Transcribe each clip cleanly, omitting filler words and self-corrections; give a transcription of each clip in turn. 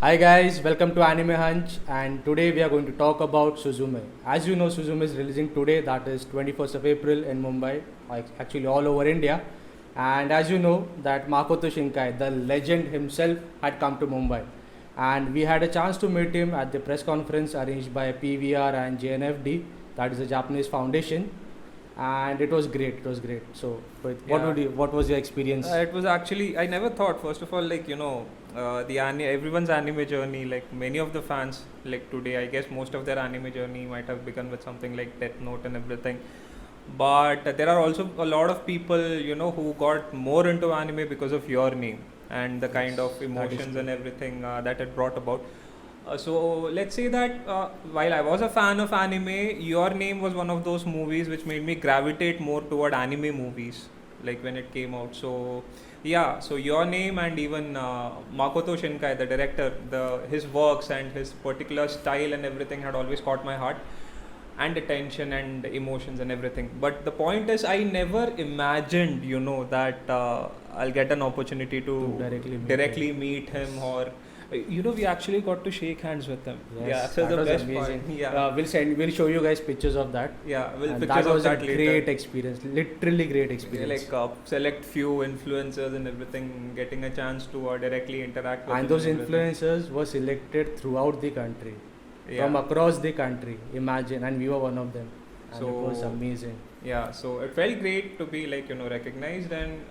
Hi guys, welcome to Animehunch, and today we are going to talk about Suzume. As you know, Suzume is releasing today, that is 21st of April in Mumbai, actually all over India. And as you know, that Makoto Shinkai, the legend himself, had come to Mumbai. And we had a chance to meet him at the press conference arranged by PVR and JNFD, that is a Japanese foundation. And it was great. It was great. So, Yeah. what was your experience? It was actually, I never thought, first of all, everyone's anime journey, like many of the fans, like today, I guess most of their anime journey might have begun with something like Death Note and everything. But there are also a lot of people, who got more into anime because of your name and the kind of That is emotions true. and everything that it brought about. So let's say that while I was a fan of anime, Your Name was one of those movies which made me gravitate more toward anime movies, like when it came out. So yeah, so Your Name and even Makoto Shinkai, the director, the his works and his particular style and everything had always caught my heart and attention and emotions and everything. But the point is, I never imagined, that I'll get an opportunity To to directly meet directly him. meet him or we actually got to shake hands with him. Yes, Yeah, so that the was best amazing. part. Yeah, We'll show you guys pictures of that. yeah, we'll And pictures that of was a that later. great experience, literally great Yeah, experience. like select few influencers and everything, getting a chance to directly interact with And him those and everything. influencers were selected throughout the country, from Yeah. across the country. Imagine, and we were one of them, and it was So amazing. yeah, so it felt great to be like recognized and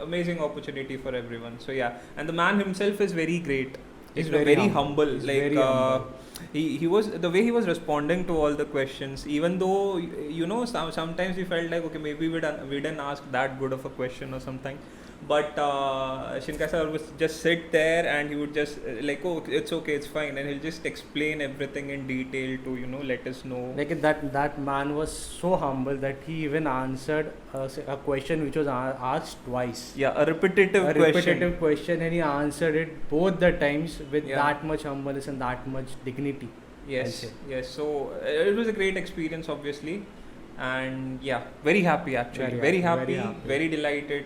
amazing opportunity for everyone. So yeah, and the man himself is very great. He's Very very humble. He's Like very humble. he was the way he was responding to all the questions. Even though sometimes we felt like okay maybe we didn't ask that good of a question or something, but Shinkai sir would just sit there and he would just like oh it's okay it's fine and he'll just explain everything in detail to let us know. Like that man was so humble that he even answered a question which was asked twice. Yeah, a repetitive A question. repetitive question, and he answered it both the times with Yeah. that much humbleness and that much dignity. I'll Yes, say. yes. So it was a great experience, obviously, and yeah, very happy actually. Very Very happy, happy, very happy. very delighted.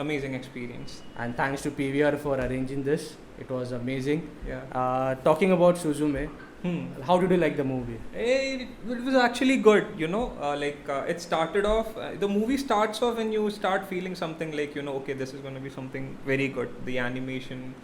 Amazing experience. And thanks to PVR for arranging this. It was amazing. Yeah. Talking about Suzume, Hmm. how did you like the movie? It was actually good, it started off, the movie starts off and you start feeling something like, okay, this is going to be something very good. The animation,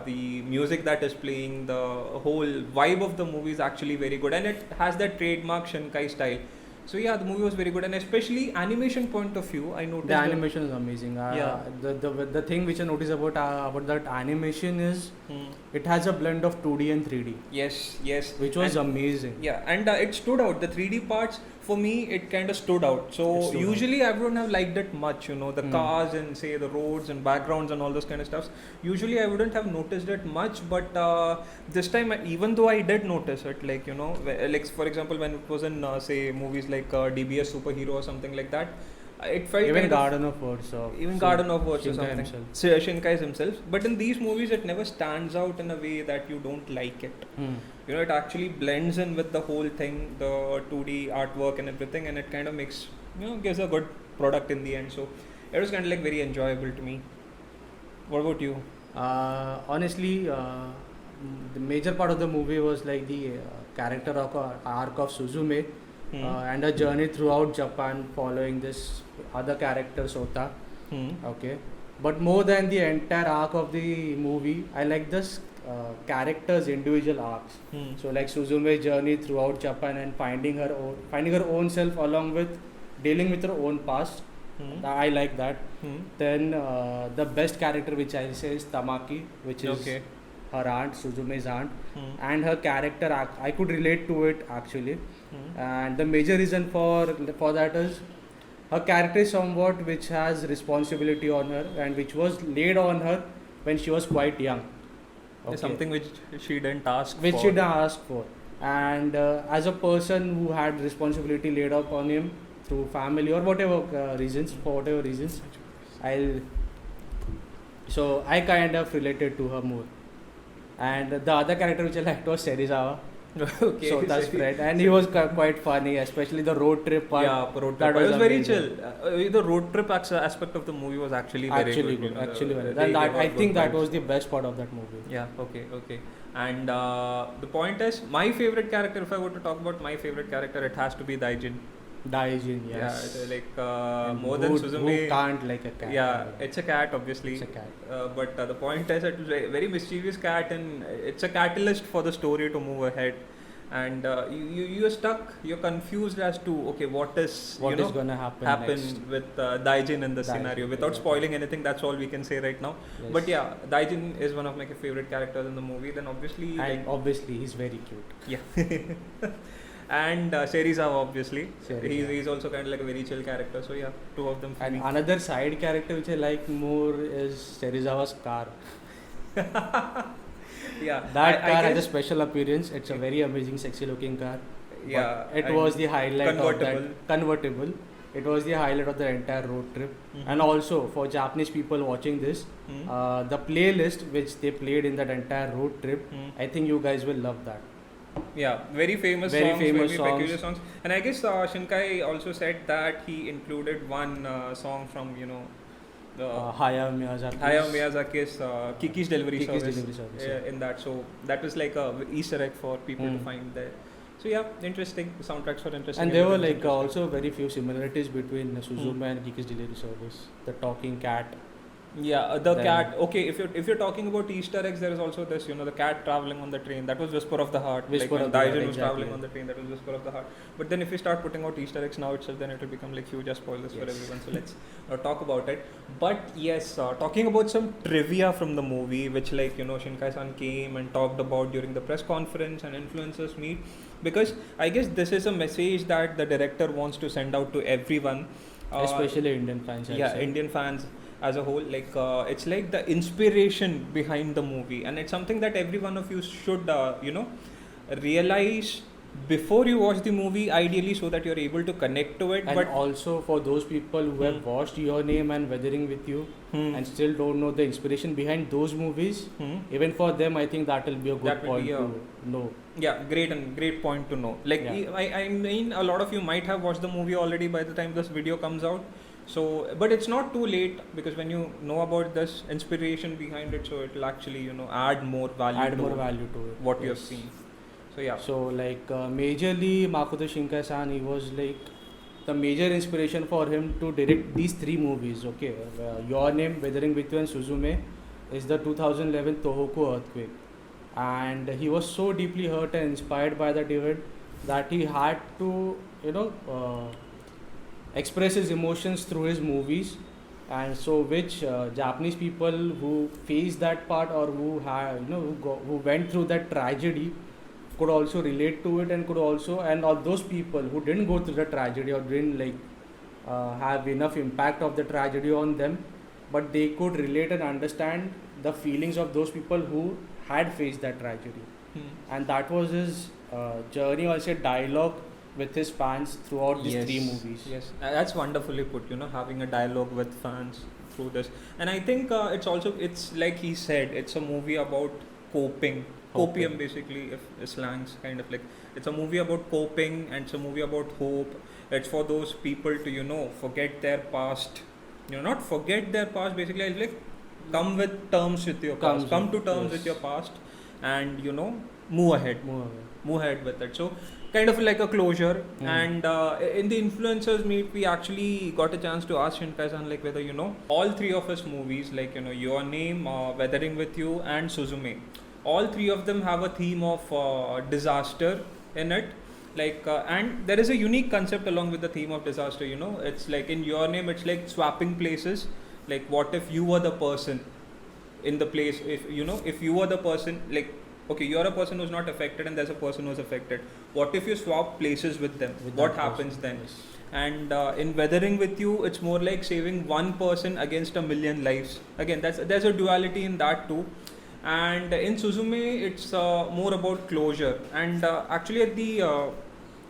the music that is playing, the whole vibe of the movie is actually very good. And it has that trademark Shinkai style. So yeah, the movie was very good. And especially animation point of view, I noticed The animation is amazing. Yeah. The thing which I noticed about that animation is Hmm. it has a blend of 2D and 3D, Yes, yes. which was And amazing. yeah, and it stood out. The 3D parts for me, it kind of stood out. It So stood usually I wouldn't have liked it much. The Hmm. cars and say the roads and backgrounds and all those kind of stuffs. Usually I wouldn't have noticed it much, but this time, even though I did notice it, like like for example, when it was in say movies like DBS Superhero or something like that, it felt Even kind of Garden of Words. even Garden of Words or Shinkai something. himself. Shinkai's himself. But in these movies, it never stands out in a way that you don't like it. Hmm. It actually blends in with the whole thing, the 2D artwork and everything, and it kind of makes, gives a good product in the end. So it was kind of like very enjoyable to me. What about you? Honestly, the major part of the movie was like the character arc of Suzume Hmm. and a journey throughout Japan following this other character Sota. Hmm. Okay, but more than the entire arc of the movie, I like this characters' individual arcs. Hmm. So like Suzume's journey throughout Japan and finding her own self along with dealing with her own past. Hmm. I like that. Hmm. Then the best character which I say is Tamaki, which is Okay. her aunt, Suzume's aunt, Hmm. and her character I could relate to it actually. Hmm. And the major reason for that is her character is somewhat which has responsibility on her and which was laid on her when she was quite young. Okay. Something which she didn't ask Which for. she didn't ask for. And as a person who had responsibility laid up on him through family or whatever for whatever reasons, I kind of related to her more. And the other character which I liked was Serizawa. Okay. So that's Fred, and he was quite funny, especially the road trip part. Yeah, road That trip. It was very amazing. chill. The road trip aspect of the movie was actually very Actually good. good, You know, actually very. they And that gave I out think good that vibes. was the best part of that movie. Yeah, okay. And the point is, my favorite character, if I were to talk about my favorite character, it has to be Daijin. Daijin, Yeah, yes. it's like And more than Suzume. Who can't like a cat? Yeah, it's a cat, obviously. It's a cat. But the point is, it's a very mischievous cat, and it's a catalyst for the story to move ahead. And you're stuck, you're confused as to okay, what is What is gonna happen next? with Daijin in the Daijin, scenario. Without exactly. spoiling anything, that's all we can say right now. Yes. But yeah, Daijin is one of my favorite characters in the movie. Then obviously, And obviously he's very cute. yeah. And Serizawa, obviously, Serizawa. he's also kind of like a very chill character. So yeah, two of them for And me. another side character which I like more is Serizawa's car. Yeah, That car has a guess- special appearance. It's a very amazing, sexy looking car. Yeah, But it and was the highlight of convertible. that convertible. It was the highlight of the entire road trip. Mhm. And also for Japanese people watching this, Hmm. the playlist which they played in that entire road trip, Hmm. I think you guys will love that. Yeah, very famous Very songs, famous very peculiar songs. songs. And I guess Shinkai also said that he included one song from the Hayao Miyazaki. Hayao Miyazaki's Kiki's Delivery Kiki's Service, Delivery Service, yeah. in that. So that was like a Easter egg for people to Hmm. find there. So yeah, interesting. The soundtracks were interesting. And there were everything like was interesting. also very few similarities between Suzume and Kiki's Delivery Service. The talking cat. Yeah, the Then- cat. Okay, if you're talking about Easter eggs, there is also this. The cat traveling on the train. That was Whisper of the Heart. Whisper like when of the Heart, Daijin was exactly. traveling on the train, that was Whisper of the Heart. But then if we start putting out Easter eggs now itself, then it will become like huge spoilers for Yes. everyone. So let's talk about it. But yes, talking about some trivia from the movie, which Shinkai-san came and talked about during the press conference and influencers meet, because I guess this is a message that the director wants to send out to everyone. Especially Indian fans. I'd Yeah, say. Indian fans as a whole, it's like the inspiration behind the movie, and it's something that every one of you should realize before you watch the movie, ideally, so that you're able to connect to it. And But also for those people who have watched Your Name and Weathering with You and still don't know the inspiration behind those movies, even for them, I think that will be a good That will point be a- to know. yeah, great point to know. Like Yeah. I mean, a lot of you might have watched the movie already by the time this video comes out. So, but it's not too late, because when you know about this inspiration behind it, so it will actually add more value. Add to more value to it. what you have Yes. seen. So yeah. So majorly Makoto Shinkai-san, he was like the major inspiration for him to direct these three movies. Okay, Your Name, Weathering with You, and Suzume is the 2011 Tohoku earthquake, and he was so deeply hurt and inspired by that event that he had to express his emotions through his movies. And so which Japanese people who faced that part, or who had who went through that tragedy, could also relate to it, and could also, and all those people who didn't go through the tragedy or didn't have enough impact of the tragedy on them, but they could relate and understand the feelings of those people who had faced that tragedy. And that was his journey, or say dialogue with his fans throughout these three movies. Yes, that's wonderfully put. Having a dialogue with fans through this, and I think it's like he said, it's a movie about coping. Copium, basically, if slangs kind of like, it's a movie about coping, and it's a movie about hope. It's for those people to forget their past. Not forget their past. Basically, it's like come with terms with your past. Come to terms with your past, and move ahead. Move ahead with it. So kind of like a closure. And in the influencers meet, we actually got a chance to ask Shinkai-san whether all three of his movies, Your Name, Weathering with You, and Suzume, all three of them have a theme of disaster in it. And there is a unique concept along with the theme of disaster. It's like in Your Name, it's like swapping places. Like, what if you were the person in the place? If you were the person, okay, you're a person who's not affected, and there's a person who's affected. What if you swap places with them? What happens then? Yes. And in Weathering with You, it's more like saving one person against a million lives. Again, there's a duality in that too. And in Suzume, it's more about closure. And actually, at the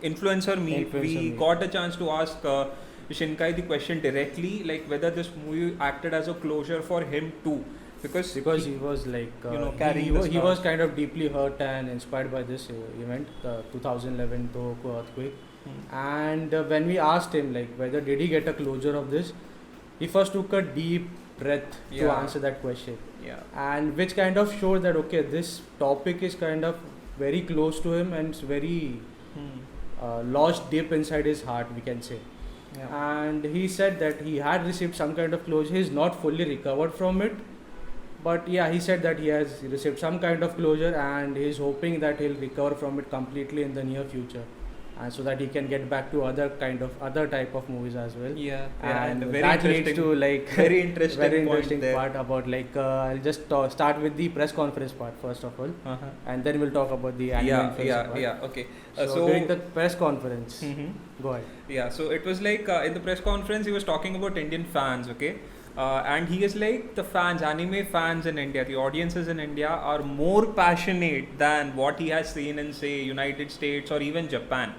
influencer meet, we got a chance to ask Shinkai the question directly, whether this movie acted as a closure for him too. because he was like carrying the he was scars. kind of deeply hurt and inspired by this event, the 2011 Tohoku earthquake. And when we asked him like whether did he get a closure of this, he first took a deep breath to Yeah. answer that question, Yeah. and which kind of showed that okay, this topic is kind of very close to him and it's very lodged deep inside his heart, we can say. Yeah. And he said that he had received some kind of closure. He's not fully recovered from it, but yeah, he said that he has received some kind of closure and he's hoping that he'll recover from it completely in the near future, and so that he can get back to other type of movies as well. Yeah. And very that leads interesting. to like Very interesting. very point interesting there. part about like I'll just start with the press conference part first of all, Uh-huh. and then we'll talk about the anime Yeah. films Yeah. part. Yeah. Okay. So during the press conference, Mhm. go ahead. Yeah, so it was like in the press conference he was talking about Indian fans, okay? And he is like the fans, anime fans in India, the audiences in India are more passionate than what he has seen in, say, United States or even Japan.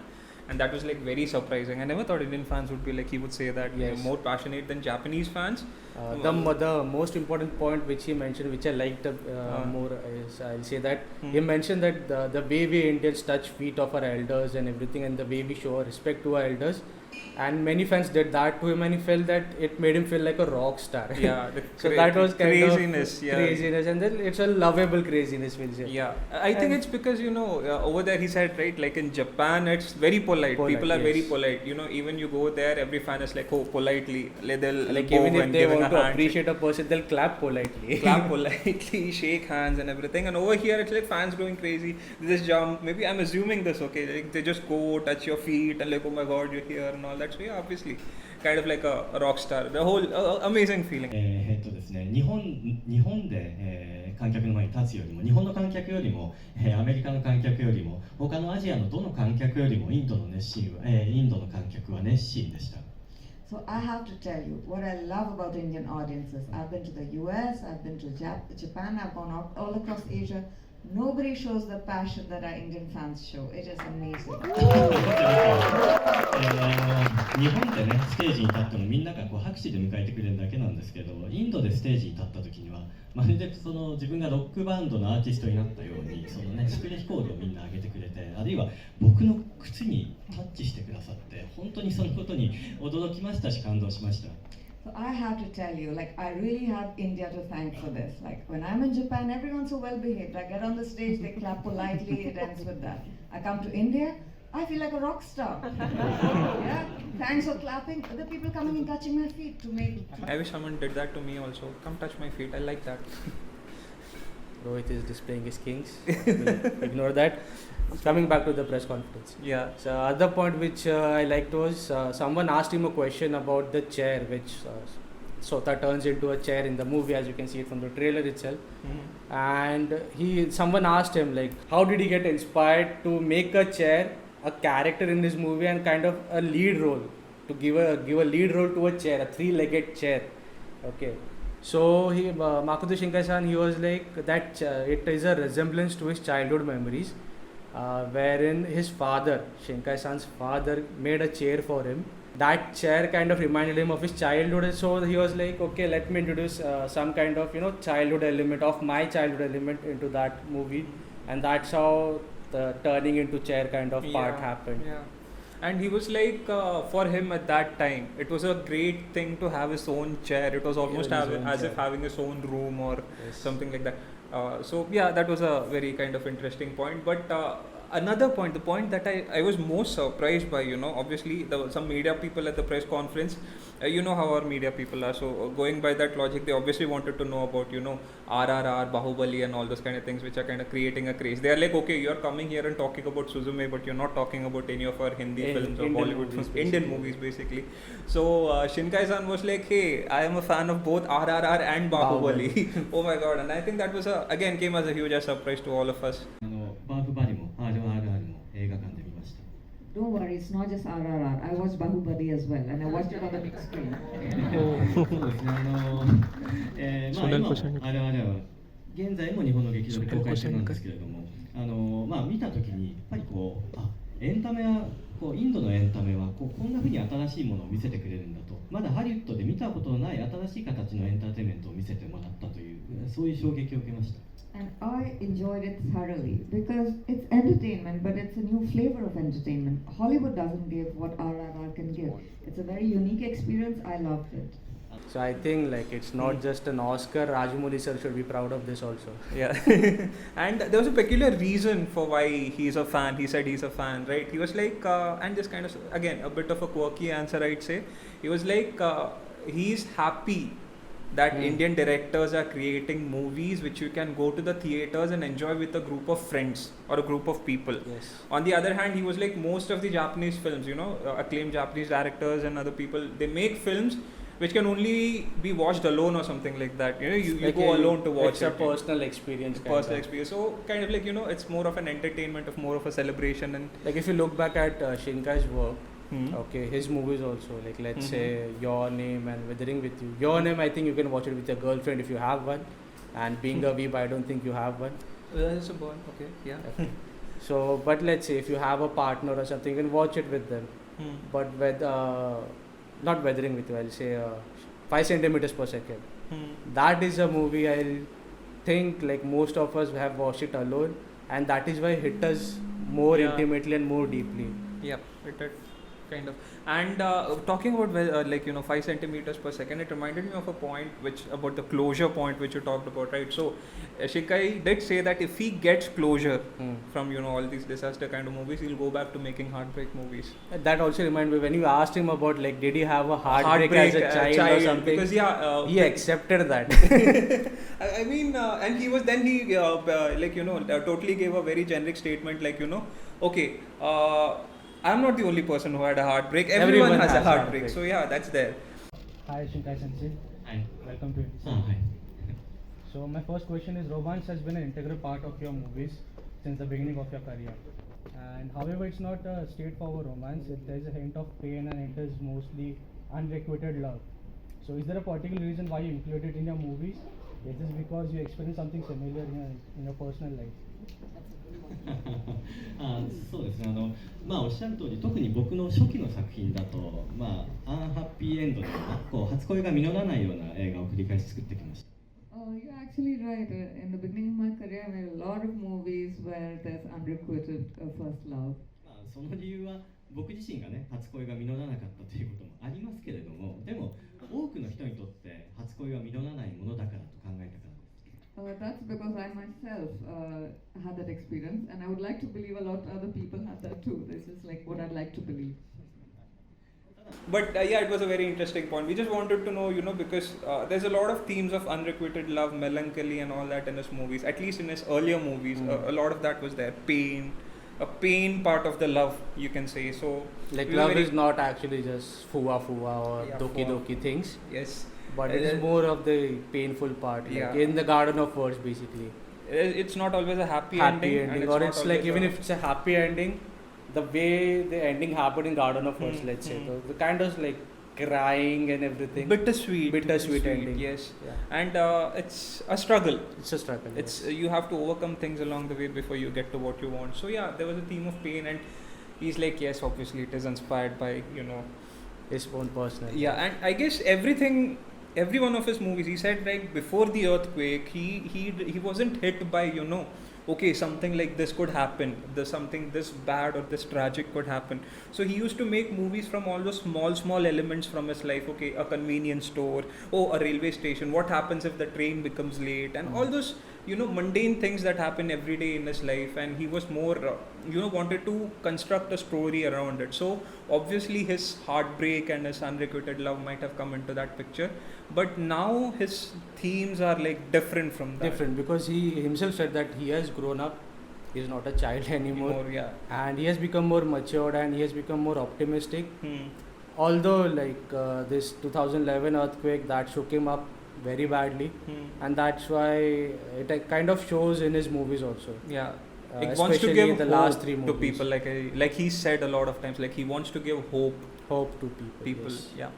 And that was like very surprising. I never thought Indian fans would be like, he would say that Yes. more passionate than Japanese fans. The most important point which he mentioned, which I liked more, is I'll say that he mentioned that the way we Indians touch feet of our elders and everything, and the way we show our respect to our elders, and many fans did that to him, and he felt that it made him feel like a rock star. Yeah, the So that was kind craziness, of yeah. craziness, and then it's a lovable craziness, we'll say. Yeah, I think And- it's because over there he said, right, like in Japan it's very polite. People are very yes. polite. Even you go there, every fan is like, oh, politely, they'll Like bow even if and they giving want a to hand, appreciate a person, they'll clap politely. clap politely, shake hands and everything. And over here it's like fans going crazy. They just jump. Maybe I'm assuming this. Okay, like they just go touch your feet and like, oh my God, you're here and all that. So yeah, obviously, kind of like a rock star. The whole amazing feeling. ですね、日本で、観客の前に立つよりも、日本の観客よりも、アメリカの観客よりも、他のアジアのどの観客よりもインドの観客は熱心でした。So I have to tell you what I love about Indian audiences. I've been to the US, I've been to Japan, I've gone out all across Asia. Nobody shows the passion that our Indian fans show. It is amazing. 日本でね、ステージに立ってもみんながこう拍手で迎えてくれるだけなんですけど、インドでステージに立った時には、まるでその自分がロックバンドのアーティストになったように、そのね、シュプレヒコールをみんな上げてくれて、あるいは僕の靴にタッチしてくださって、本当にそのことに驚きましたし、感動しました。So I have to tell you, like I really have India to thank for this. Like when I'm in Japan, everyone's so well behaved. I get on the stage, they clap politely, it ends with that. I come to India, I feel like a rock star. Yeah, thanks for clapping. Other people coming and touching my feet to make. I wish someone did that to me also. Come touch my feet. I like that. Rohit is displaying his kings. We'll ignore that. Coming back to the press conference. Yeah. So other point which I liked was someone asked him a question about the chair, which Sota turns into a chair in the movie, as you can see it from the trailer itself. And someone asked him like, how did he get inspired to make a chair a character in this movie and kind of a lead role, to give a lead role to a chair, a three-legged chair. Okay. So Makoto Shinkai-san, he was like that it is a resemblance to his childhood memories, wherein his father, Shinkai-san's father, made a chair for him. That chair kind of reminded him of his childhood, so he was like, okay, let me introduce some kind of childhood element of my childhood element into that movie, and that's how the turning into chair kind of part happened. Yeah. And he was like, for him at that time, it was a great thing to have his own chair. It was almost as if having his own room or something like that. So yeah, that was a very kind of interesting point. But another point, the point that I was most surprised by, obviously there were some media people at the press conference. You know how our media people are. So going by that logic, they obviously wanted to know about, RRR, Bahubali and all those kind of things which are kind of creating a craze. They are like, okay, you're coming here and talking about Suzume, but you're not talking about any of our Hindi films or Bollywood films, Indian movies basically. So Shinkai-san was like, hey, I am a fan of both RRR and Bahubali. Oh my god. And I think that was again came as a huge surprise to all of us. バーフバリも RRR も映画館で見ました。 Don't worry, it's not just RRR. I watched Bahubali as well, and I watched it on the big screen. そうですね、今 RRR は現在も日本の劇場で公開中なんですけれども、見たときにやっぱりエンタメはこうインドのエンタメはこんな風に新しいものを見せてくれるんだと、まだハリウッドで見たことのない新しい形のエンターテインメントを見せてもらったという、そういう衝撃を受けました。 And I enjoyed it thoroughly because it's entertainment, but it's a new flavor of entertainment. Hollywood doesn't give what RRR can give. It's a very unique experience. I loved it. So I think like it's not just an Oscar. Rajamouli sir should be proud of this also. Yeah. And there was a peculiar reason for why he's a fan. He said he's a fan, right? He was like, and this kind of, again, a bit of a quirky answer, I'd say. He was like, he's happy that Indian directors are creating movies which you can go to the theaters and enjoy with a group of friends or a group of people. Yes. On the other hand, he was like, most of the Japanese films, you know, acclaimed Japanese directors and other people, they make films which can only be watched alone or something like that. You know, you Like go alone to watch it's it. a personal experience. Personal experience. So kind of like, you know, it's more of an entertainment, of more of a celebration. And Like if you look back at Shinkai's work, okay, his movies also, like let's say Your Name and Withering With You. Your Name, I think you can watch it with your girlfriend if you have one, and Being a Weeb, I don't think you have one. It's a boy. Okay, yeah. So, but let's say if you have a partner or something, you can watch it with them. But with not Weathering With You, I'll say 5 centimeters per second. That is a movie I think like most of us have watched it alone, and that is why it hit us more intimately and more deeply. Yeah, it did, kind of. And talking about like, you know, 5 centimeters per second, it reminded me of a point which about the closure point which you talked about, right? So Shinkai did say that if he gets closure from, you know, all these disaster kind of movies, he'll go back to making heartbreak movies. That also reminded me when you asked him about like did he have a heartbreak as a child or something, because he accepted that. I mean, and he was then he like, you know, totally gave a very generic statement like, you know, okay, I'm not the only person who had a heartbreak. Everyone has a heartbreak. So yeah, that's there. Hi Shinkai Sensei. Hi. Welcome to Hi. So my first question is, romance has been an integral part of your movies since the beginning of your career. And however, it's not a straightforward romance. There's a hint of pain and it is mostly unrequited love. So is there a particular reason why you include it in your movies? Is this because you experienced something similar in your personal life? そうですね、おっしゃる通り、特に僕の初期の作品だと、アンハッピーエンドとか、こう初恋が実らないような映画を繰り返し作ってきました。You're actually right. In the beginning of my career, I made a lot of movies where there's unrequited first love. その理由は僕自身がね、初恋が実らなかったということもありますけれども、でも多くの人にとって初恋は実らないものだからと考えたからです。That's because I myself had that experience, and I would like to believe a lot of other people have that too. This is like what I'd like to believe. But yeah, it was a very interesting point. We just wanted to know, you know, because there's a lot of themes of unrequited love, melancholy, and all that in his movies. At least in his earlier movies, a lot of that was there. Pain, a pain part of the love, you can say. So like love is not actually just fuwa or doki doki things. Yes. But it is more of the painful part, like in the garden of words, basically. It's not always a happy ending, or it's like even if it's a happy ending, the way the ending happened in Garden of Words, let's say, the kind of like crying and everything. Bittersweet ending. Yes, yeah. And it's a struggle. It's a struggle. It's you have to overcome things along the way before you get to what you want. So yeah, there was a theme of pain, and he's like, yes, obviously it is inspired by, you know, his own personal. Yeah, and I guess every one of his movies, he said like before the earthquake, he wasn't hit by, you know, okay, something like this could happen, something this bad or this tragic could happen. So he used to make movies from all those small elements from his life. Okay, a convenience store, a railway station, what happens if the train becomes late, and all those, you know, mundane things that happen every day in his life. And he was more you know, wanted to construct a story around it. So obviously his heartbreak and his unrequited love might have come into that picture, but now his themes are like different from that. Different, because he himself said that he has grown up, he is not a child anymore, and he has become more matured and he has become more optimistic. Although like this 2011 earthquake that shook him up very badly, and that's why it kind of shows in his movies also. Yeah. He wants to give the hope last 3 to movies. people, like he said a lot of times, like he wants to give hope to people. Yes. Yeah.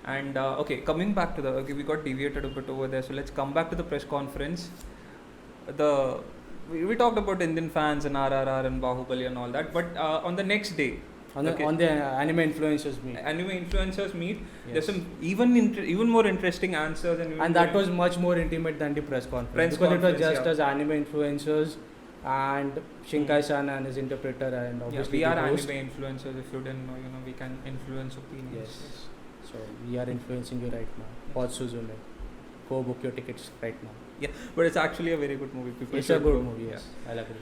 And okay, coming back to we got deviated a bit over there, so let's come back to the press conference. We talked about Indian fans and RRR and Bahubali and all that, but on the next day, on the anime influencers meet. Anime influencers meet. Yes. There's some even more interesting answers, And that was much more intimate than the press conference, because it was just as anime influencers and Shinkai-san and his interpreter, and obviously we are the host. anime influencers. If you didn't know, we can influence opinions. Yes. So we are influencing you right now. For Suzume, go book your tickets right now. Yeah, but it's actually a very good movie. People It's a should good go. movie. Yes, I'll agree.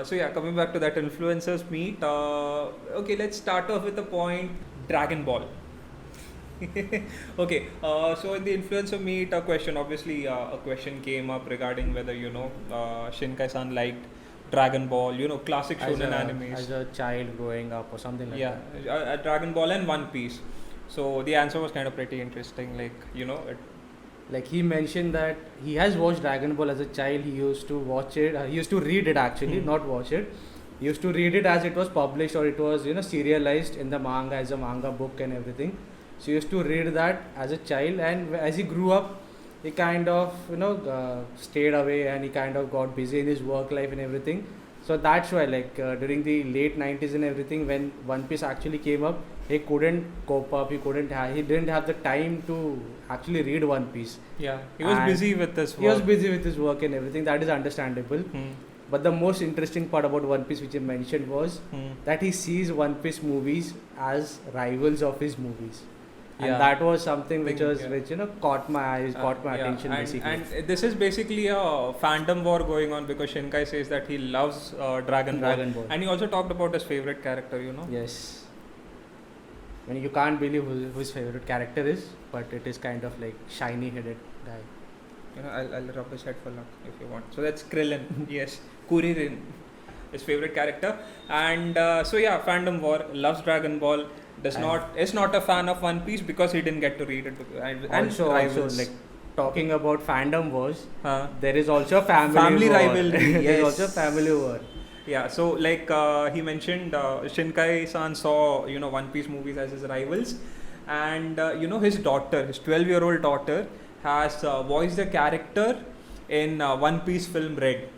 So yeah, coming back to that influencers meet. Okay, let's start off with the point Dragon Ball. Okay, so in the influencer meet, a question came up regarding whether Shinkai-san liked Dragon Ball, classic shonen animes. As a child growing up or something like that. Yeah, Dragon Ball and One Piece. So the answer was kind of pretty interesting. Like he mentioned that he has watched Dragon Ball as a child. He used to watch it. He used to read it actually, not watch it. He used to read it as it was published, or it was serialized in the manga as a manga book and everything. So he used to read that as a child, and as he grew up, he kind of stayed away, and he kind of got busy in his work life and everything. So that's why during the late 90s and everything, when One Piece actually came up, he couldn't cope up. He didn't have the time to actually read One Piece. Yeah, he was busy with his work. He was busy with his work and everything. That is understandable. But the most interesting part about One Piece, which he mentioned, was that he sees One Piece movies as rivals of his movies. And that was something which caught my eyes, caught my attention basically. And this is basically a fandom war going on, because Shinkai says that he loves Dragon Ball. And he also talked about his favorite character, Yes. I mean, you can't believe who his favorite character is, but it is kind of like shiny headed guy. I'll rub his head for luck if you want. So that's Krillin. Yes, Kuririn, his favorite character. And fandom war, loves Dragon Ball. Is not a fan of One Piece because he didn't get to read it. And also talking about fandom wars, there is also family rivalry. Yes. There is also family war. Yeah, so he mentioned Shinkai-san saw One Piece movies as his rivals, and his 12-year-old daughter has voiced a character in One Piece film Red.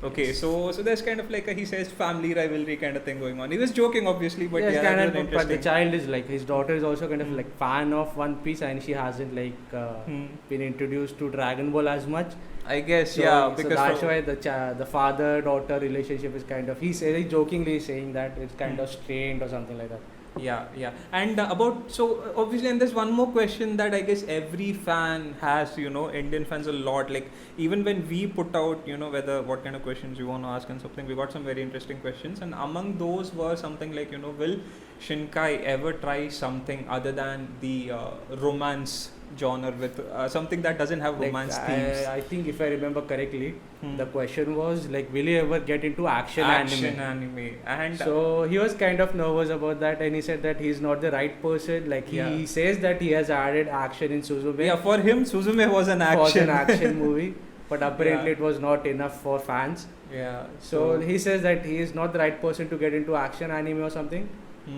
Okay, so there's kind of he says family rivalry kind of thing going on. He was joking obviously, but but the child is his daughter is also kind of fan of One Piece, and she hasn't been introduced to Dragon Ball as much. I guess, because that's why the father-daughter relationship is kind of, he's jokingly saying that it's kind of strained or something like that. Yeah. And obviously, and there's one more question that I guess every fan has, Indian fans a lot. Even when we put out, what kind of questions you want to ask and something, we got some very interesting questions. And among those were something like, will Shinkai ever try something other than the romance genre with something that doesn't have romance themes? I think if I remember correctly, the question was will he ever get into action anime? And so he was kind of nervous about that, and he said that he's not the right person. He says that he has added action in Suzume. Yeah, for him Suzume was an action movie, but apparently it was not enough for fans. Yeah. So he says that he is not the right person to get into action anime or something.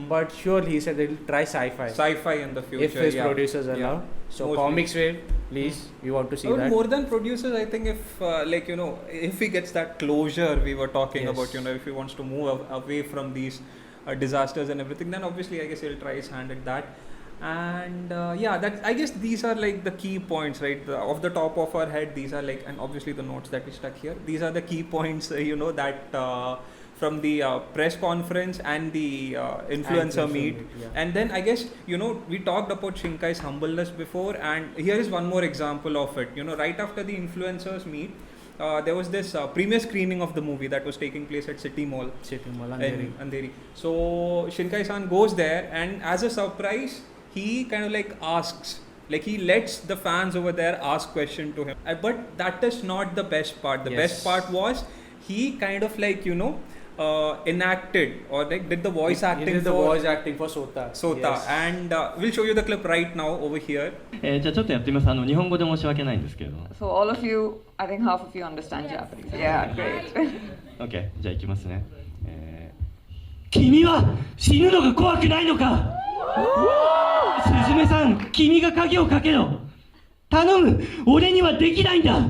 But surely he said he'll try sci-fi in the future if his producers allow. So mostly. Comics Wave, please, we want to see that. More than producers, I think if if he gets that closure we were talking about, if he wants to move away from these disasters and everything, then obviously I guess he'll try his hand at that. And that I guess these are the key points, right? Off the top of our head, these are and obviously the notes that we stuck here. These are the key points, that. From the press conference and the influencer meet. Yeah. And then I guess we talked about Shinkai's humbleness before, and here is one more example of it. Right after the influencers meet, there was this premiere screening of the movie that was taking place at City Mall in Andheri. So Shinkai-san goes there, and as a surprise he kind of asks, he lets the fans over there ask question to him. But that is not the best part. The best part was he kind of enacted or did the voice acting. He did the voice acting for Sota. Yes. And we'll show you the clip right now over here. じゃあちょっとやってみます。日本語で申し訳ないんですけど。So all of you, I think half of you understand Japanese. Yeah, great. Okay, じゃあ行きますね。君は死ぬのが怖くないのか。すずめさん、君が鍵をかけろ。頼む、俺にはできないんだ。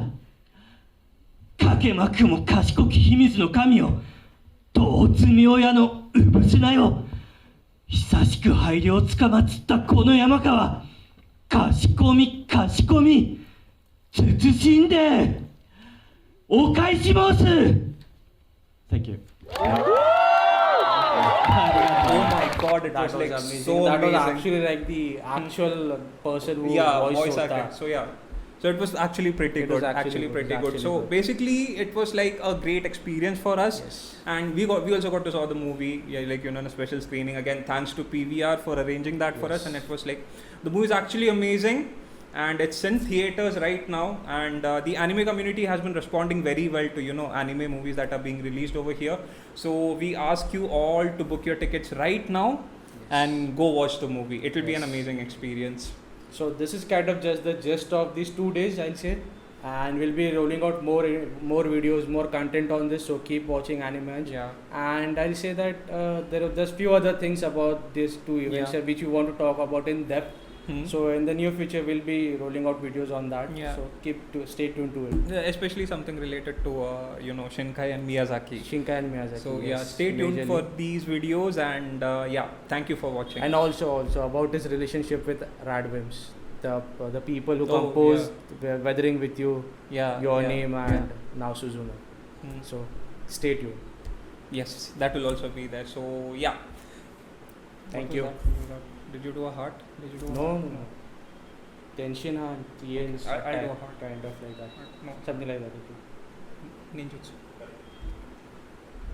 かけまくも賢き秘密の神よ。とおつみ親のうぶすなよ。久しく配慮をつかまつったこの山川、かしこみかしこみ、謹んでお返し申す。 Thank you. Oh my god, it That was was like amazing. so That was amazing. actually like the actual person who Yeah, voiced voice Sota. acting. So yeah. So it was actually pretty It was good. actually Actually good. pretty It was good. actually So good. basically, it was like a great experience for us, Yes. and we also got to saw the movie, like in a special screening. Again, thanks to PVR for arranging that for us, Yes. and it was like the movie is actually amazing, and it's in theaters right now. And the anime community has been responding very well to anime movies that are being released over here. So we ask you all to book your tickets right now and go watch the movie. It will be an Yes. amazing experience. So this is kind of just the gist of these 2 days, I'll say, and we'll be rolling out more videos, more content on this. So keep watching Animehunch. Yeah. And I'll say that there's few other things about these 2 events Yeah. which we want to talk about in depth. Hmm. So in the near future, we'll be rolling out videos on that. Yeah. So stay tuned to it. Yeah, especially something related to Shinkai and Miyazaki. Shinkai and Miyazaki. So yeah, yes, stay tuned majorly. for these videos, and yeah, thank you for watching. And also about his relationship with Radwims, the people who Oh, composed Weathering with You, yeah, Your yeah, Name, yeah. and now Suzume. Hmm. So stay tuned. Yes, that will also be there. So yeah. Thank What you. was that? Did you do a heart? Did you do a No, heart? no, no. Tension and Ian's I do a heart. kind of like that. No. Something like that. Okay. Ninjutsu.